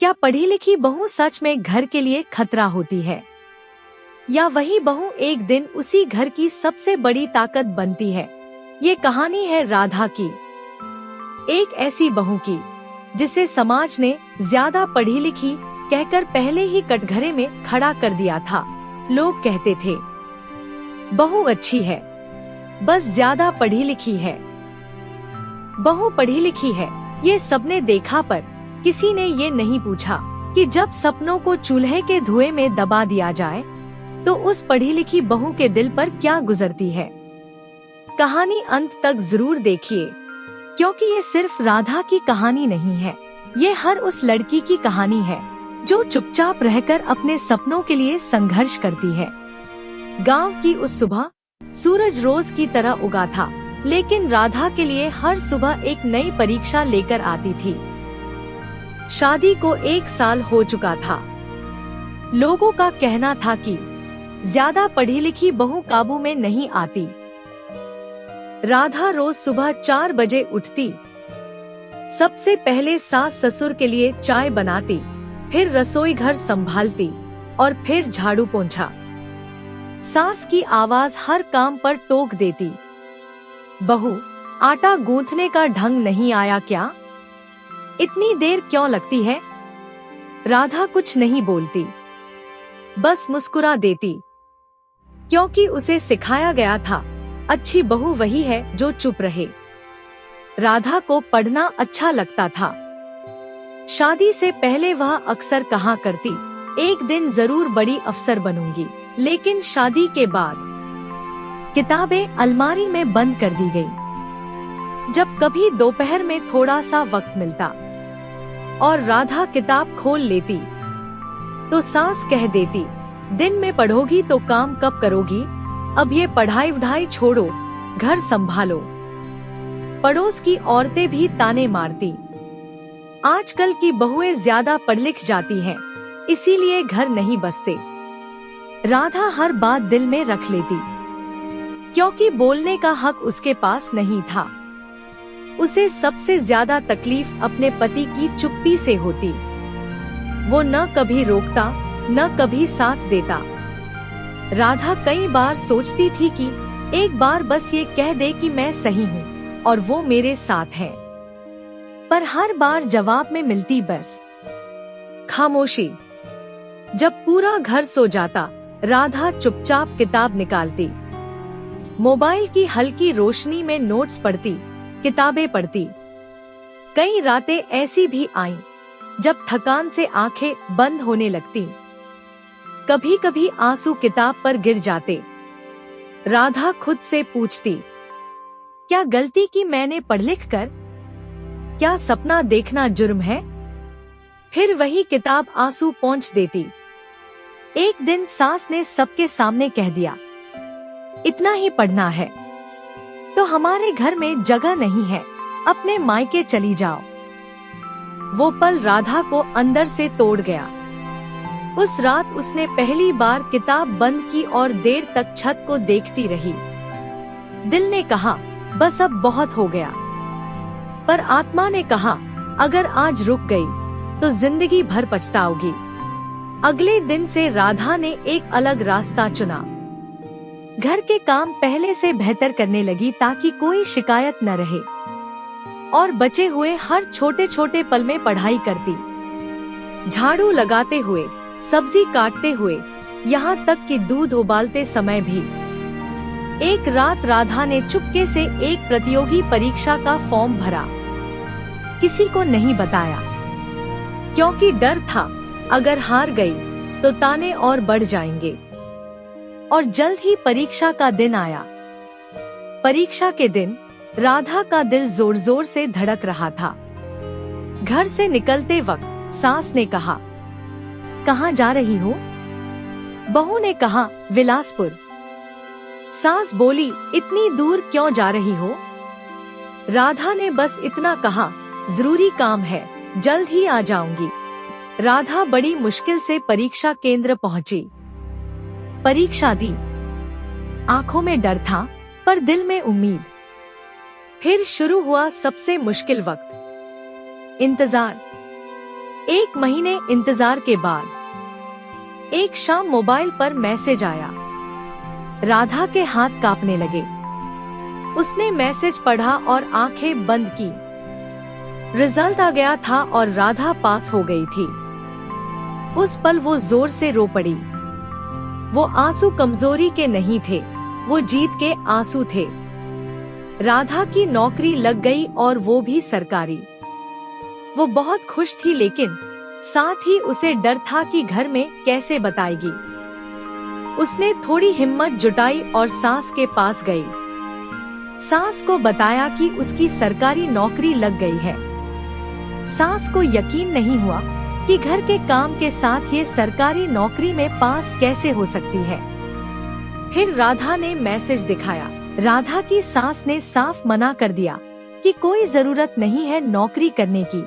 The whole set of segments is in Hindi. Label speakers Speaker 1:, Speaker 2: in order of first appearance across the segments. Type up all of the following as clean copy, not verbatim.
Speaker 1: क्या पढ़ी लिखी बहू सच में घर के लिए खतरा होती है, या वही बहू एक दिन उसी घर की सबसे बड़ी ताकत बनती है? ये कहानी है राधा की, एक ऐसी बहू की जिसे समाज ने ज्यादा पढ़ी लिखी कहकर पहले ही कटघरे में खड़ा कर दिया था। लोग कहते थे बहू अच्छी है, बस ज्यादा पढ़ी लिखी है। बहू पढ़ी लिखी है ये सबने देखा, पर किसी ने ये नहीं पूछा कि जब सपनों को चूल्हे के धुएं में दबा दिया जाए तो उस पढ़ी लिखी बहू के दिल पर क्या गुजरती है। कहानी अंत तक जरूर देखिए, क्योंकि ये सिर्फ राधा की कहानी नहीं है, ये हर उस लड़की की कहानी है जो चुपचाप रहकर अपने सपनों के लिए संघर्ष करती है। गांव की उस सुबह सूरज रोज की तरह उगा था, लेकिन राधा के लिए हर सुबह एक नई परीक्षा लेकर आती थी। शादी को 1 साल हो चुका था। लोगों का कहना था कि ज्यादा पढ़ी लिखी बहू काबू में नहीं आती। राधा रोज सुबह 4 बजे उठती, सबसे पहले सास ससुर के लिए चाय बनाती, फिर रसोई घर संभालती और फिर झाड़ू पोंछा। सास की आवाज हर काम पर टोक देती, बहू आटा गूंथने का ढंग नहीं आया क्या? इतनी देर क्यों लगती है? राधा कुछ नहीं बोलती, बस मुस्कुरा देती, क्योंकि उसे सिखाया गया था अच्छी बहू वही है जो चुप रहे। राधा को पढ़ना अच्छा लगता था। शादी से पहले वह अक्सर कहा करती, एक दिन जरूर बड़ी अफसर बनूंगी। लेकिन शादी के बाद किताबें अलमारी में बंद कर दी गई। जब कभी दोपहर में थोड़ा सा वक्त मिलता और राधा किताब खोल लेती तो सास कह देती, दिन में पढ़ोगी तो काम कब करोगी? अब ये पढ़ाई वढ़ाई छोड़ो, घर संभालो। पड़ोस की औरतें भी ताने मारती, आजकल की बहुएं ज्यादा पढ़ लिख जाती हैं, इसीलिए घर नहीं बसते। राधा हर बात दिल में रख लेती, क्योंकि बोलने का हक उसके पास नहीं था। उसे सबसे ज्यादा तकलीफ अपने पति की चुप्पी से होती। वो न कभी रोकता, न कभी साथ देता। राधा कई बार सोचती थी कि एक बार बस ये कह दे कि मैं सही हूँ और वो मेरे साथ है, पर हर बार जवाब में मिलती बस खामोशी। जब पूरा घर सो जाता, राधा चुपचाप किताब निकालती, मोबाइल की हल्की रोशनी में नोट्स पढ़ती, किताबें पढ़ती। कई रातें ऐसी भी आईं जब थकान से आंखें बंद होने लगती। कभी कभी आंसू किताब पर गिर जाते। राधा खुद से पूछती, क्या गलती की मैंने पढ़ लिख कर? क्या सपना देखना जुर्म है? फिर वही किताब आंसू पोंछ देती। एक दिन सास ने सबके सामने कह दिया, इतना ही पढ़ना है तो हमारे घर में जगह नहीं है, अपने मायके चली जाओ। वो पल राधा को अंदर से तोड़ गया। उस रात उसने पहली बार किताब बंद की और देर तक छत को देखती रही। दिल ने कहा, बस अब बहुत हो गया, पर आत्मा ने कहा, अगर आज रुक गई तो जिंदगी भर पछताओगी। अगले दिन से राधा ने एक अलग रास्ता चुना। घर के काम पहले से बेहतर करने लगी ताकि कोई शिकायत न रहे, और बचे हुए हर छोटे छोटे पल में पढ़ाई करती। झाड़ू लगाते हुए, सब्जी काटते हुए, यहाँ तक कि दूध उबालते समय भी। एक रात राधा ने चुपके से एक प्रतियोगी परीक्षा का फॉर्म भरा। किसी को नहीं बताया, क्योंकि डर था अगर हार गई तो ताने और बढ़ जाएंगे। और जल्द ही परीक्षा का दिन आया। परीक्षा के दिन राधा का दिल जोर जोर से धड़क रहा था। घर से निकलते वक्त सास ने कहा, कहाँ जा रही हो? बहू ने कहा, विलासपुर। सास बोली, इतनी दूर क्यों जा रही हो? राधा ने बस इतना कहा, जरूरी काम है, जल्द ही आ जाऊंगी। राधा बड़ी मुश्किल से परीक्षा केंद्र पहुंची। परीक्षा दी। आंखों में डर था, पर दिल में उम्मीद। फिर शुरू हुआ सबसे मुश्किल वक्त, इंतजार। 1 महीने इंतजार के बाद एक शाम मोबाइल पर मैसेज आया। राधा के हाथ कांपने लगे। उसने मैसेज पढ़ा और आंखें बंद की। रिजल्ट आ गया था और राधा पास हो गई थी। उस पल वो जोर से रो पड़ी। वो आंसू कमजोरी के नहीं थे, वो जीत के आंसू थे। राधा की नौकरी लग गई और वो भी सरकारी। वो बहुत खुश थी, लेकिन साथ ही उसे डर था कि घर में कैसे बताएगी। उसने थोड़ी हिम्मत जुटाई और सास के पास गई। सास को बताया कि उसकी सरकारी नौकरी लग गई है। सास को यकीन नहीं हुआ कि घर के काम के साथ ये सरकारी नौकरी में पास कैसे हो सकती है। फिर राधा ने मैसेज दिखाया। राधा की सास ने साफ मना कर दिया कि कोई जरूरत नहीं है नौकरी करने की।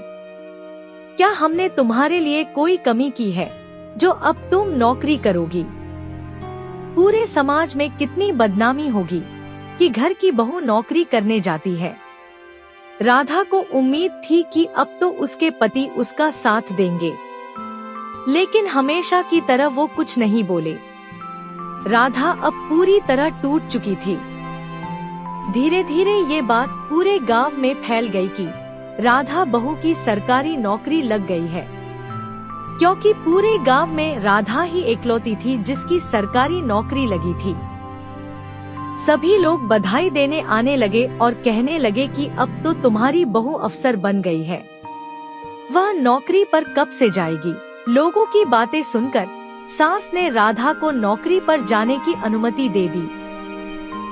Speaker 1: क्या हमने तुम्हारे लिए कोई कमी की है जो अब तुम नौकरी करोगी? पूरे समाज में कितनी बदनामी होगी कि घर की बहू नौकरी करने जाती है। राधा को उम्मीद थी कि अब तो उसके पति उसका साथ देंगे, लेकिन हमेशा की तरह वो कुछ नहीं बोले। राधा अब पूरी तरह टूट चुकी थी। धीरे धीरे ये बात पूरे गांव में फैल गई कि राधा बहू की सरकारी नौकरी लग गई है, क्योंकि पूरे गांव में राधा ही एकलौती थी जिसकी सरकारी नौकरी लगी थी। सभी लोग बधाई देने आने लगे और कहने लगे कि अब तो तुम्हारी बहू अफसर बन गई है। वह नौकरी पर कब से जाएगी? लोगों की बातें सुनकर सास ने राधा को नौकरी पर जाने की अनुमति दे दी,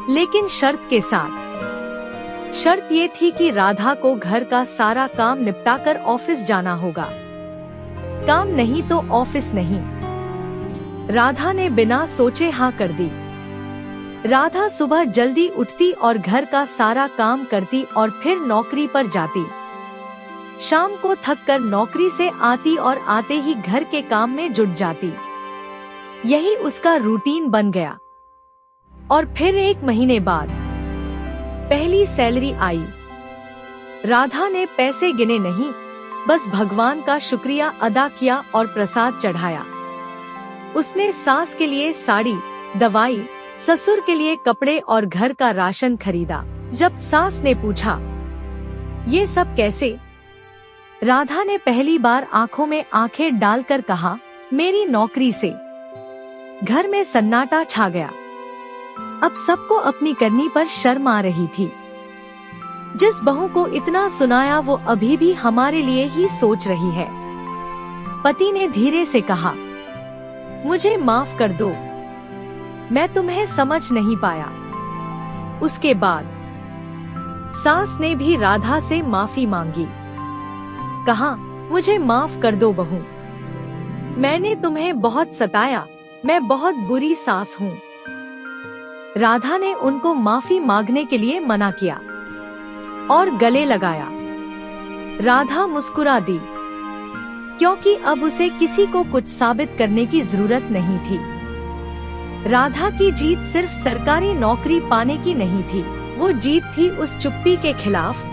Speaker 1: लेकिन शर्त के साथ। शर्त ये थी कि राधा को घर का सारा काम निपटाकर ऑफिस जाना होगा। काम नहीं तो ऑफिस नहीं। राधा ने बिना सोचे हाँ कर दी। राधा सुबह जल्दी उठती और घर का सारा काम करती और फिर नौकरी पर जाती। शाम को थककर नौकरी से आती और आते ही घर के काम में जुट जाती। यही उसका रूटीन बन गया। और फिर 1 महीने बाद पहली सैलरी आई। राधा ने पैसे गिने नहीं, बस भगवान का शुक्रिया अदा किया और प्रसाद चढ़ाया। उसने सास के लिए साड़ी, दवाई, ससुर के लिए कपड़े और घर का राशन खरीदा। जब सास ने पूछा, ये सब कैसे? राधा ने पहली बार आंखों में आंखें डालकर कहा, मेरी नौकरी से। घर में सन्नाटा छा गया। अब सबको अपनी करनी पर शर्म आ रही थी। जिस बहू को इतना सुनाया वो अभी भी हमारे लिए ही सोच रही है। पति ने धीरे से कहा, मुझे माफ कर दो, मैं तुम्हें समझ नहीं पाया। उसके बाद सास ने भी राधा से माफी मांगी। कहा, मुझे माफ कर दो बहू, मैंने तुम्हें बहुत सताया, मैं बहुत बुरी सास हूँ। राधा ने उनको माफी मांगने के लिए मना किया और गले लगाया। राधा मुस्कुरा दी, क्योंकि अब उसे किसी को कुछ साबित करने की जरूरत नहीं थी। राधा की जीत सिर्फ सरकारी नौकरी पाने की नहीं थी, वो जीत थी उस चुप्पी के खिलाफ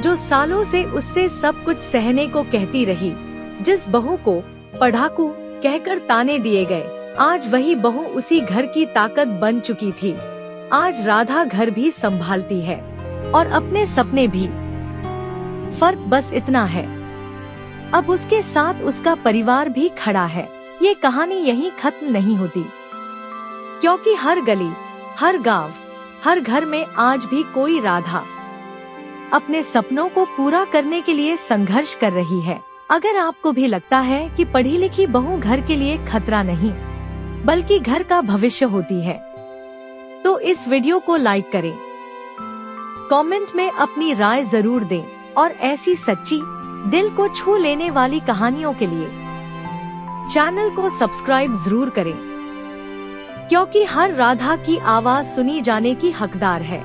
Speaker 1: जो सालों से उससे सब कुछ सहने को कहती रही। जिस बहू को पढ़ाकू कहकर ताने दिए गए, आज वही बहू उसी घर की ताकत बन चुकी थी। आज राधा घर भी संभालती है और अपने सपने भी। फर्क बस इतना है, अब उसके साथ उसका परिवार भी खड़ा है। ये कहानी यहीं खत्म नहीं होती, क्योंकि हर गली, हर गांव, हर घर में आज भी कोई राधा अपने सपनों को पूरा करने के लिए संघर्ष कर रही है। अगर आपको भी लगता है कि पढ़ी लिखी बहू घर के लिए खतरा नहीं बल्कि घर का भविष्य होती है, तो इस वीडियो को लाइक करें, कमेंट में अपनी राय जरूर दें और ऐसी सच्ची, दिल को छू लेने वाली कहानियों के लिए चैनल को सब्सक्राइब जरूर करें, क्योंकि हर राधा की आवाज सुनी जाने की हकदार है।